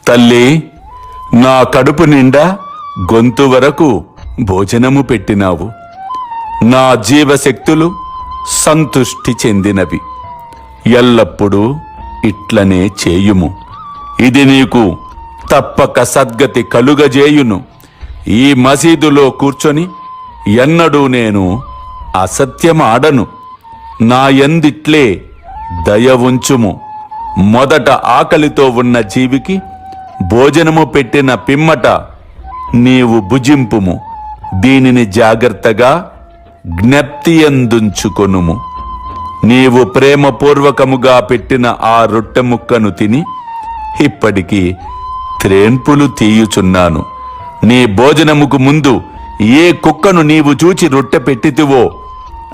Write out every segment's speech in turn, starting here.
తల్లి, నా కడుపు నిండా గొంతు వరకు భోజనము పెట్టినావు. నా జీవశక్తులు సంతుష్టి చెందినవి. ఎల్లప్పుడూ ఇట్లనే చేయుము. ఇది నీకు తప్పక సద్గతి కలుగజేయును. ఈ మసీదులో కూర్చొని ఎన్నడూ నేను అసత్యమాడను. నా యందిట్లే దయ ఉంచుము. మొదట ఆకలితో ఉన్న జీవికి భోజనము పెట్టిన పిమ్మట నీవు భుజింపుము. దీనిని జాగ్రత్తగా జ్ఞప్తియందుంచుకొనుము. నీవు ప్రేమపూర్వకముగా పెట్టిన ఆ రొట్టె ముక్కను తిని ఇప్పటికీ త్రేన్పులు తీయుచున్నాను. నీ భోజనముకు ముందు ఏ కుక్కను నీవు చూచి రొట్టె పెట్టితివో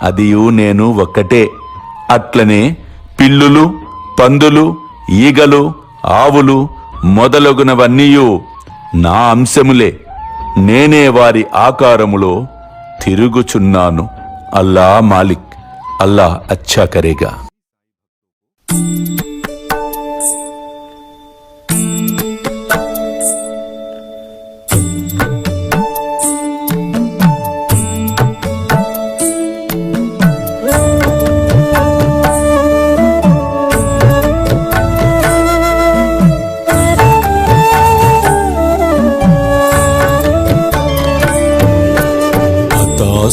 అదియు నేను ఒక్కటే. అట్లనే పిల్లులు, పందులు, ఈగలు, ఆవులు మొదలగునవన్నీయు నా అంశములే. నేనే వారి ఆకారములో తిరుగుచున్నాను. అల్లా మాలిక్, అల్లా అచ్చా కరేగా.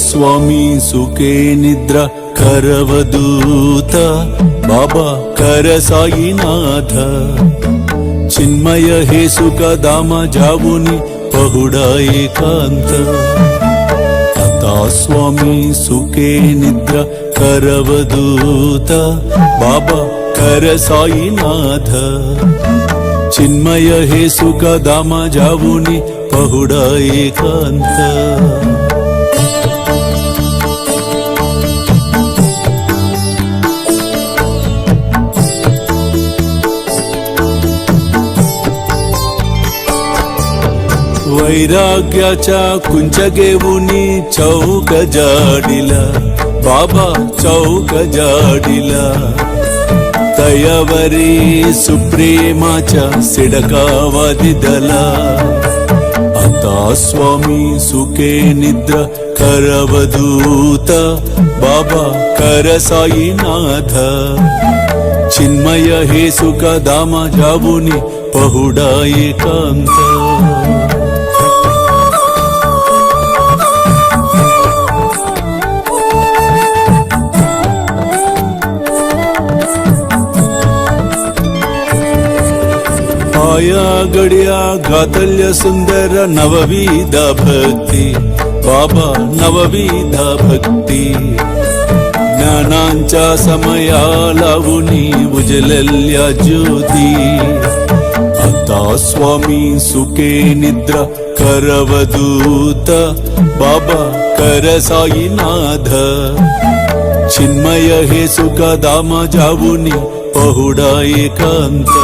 స్వామి సుఖే నిద్ర కరవదూత బాబా కర సాయినాథ చిన్మయ హే సుఖ దామ జావుని పహుడా ఏకాంత అతా స్వామి సుఖే నిద్ర కరవదూత బాబా కర సాయినాథ చిన్మయ హే సుఖ దామ జావుని పహుడా ఏకాంత वैराग्याच्या कुंचगेवुनी चौक जाडिला बाबा चौक जाडिला तयावरी सुप्रेमाच्या सिडकावा दिदला आता स्वामी सुखे निद्र करवदूत बाबा कर साईनाथ चिन्मय हे सुख दामा जावुनी पहुडा एकांत आया गड्या गातल्य सुंदर नवविध भक्ती बाबा नवविध भक्ती ज्ञानांच्या समयाला उनी उजलल्या ज्योती आता स्वामी सुखे निद्रा करवदूत बाबा कर साईनाथ चिन्मय हे सुख दामा जावुनी पहुडा एकांत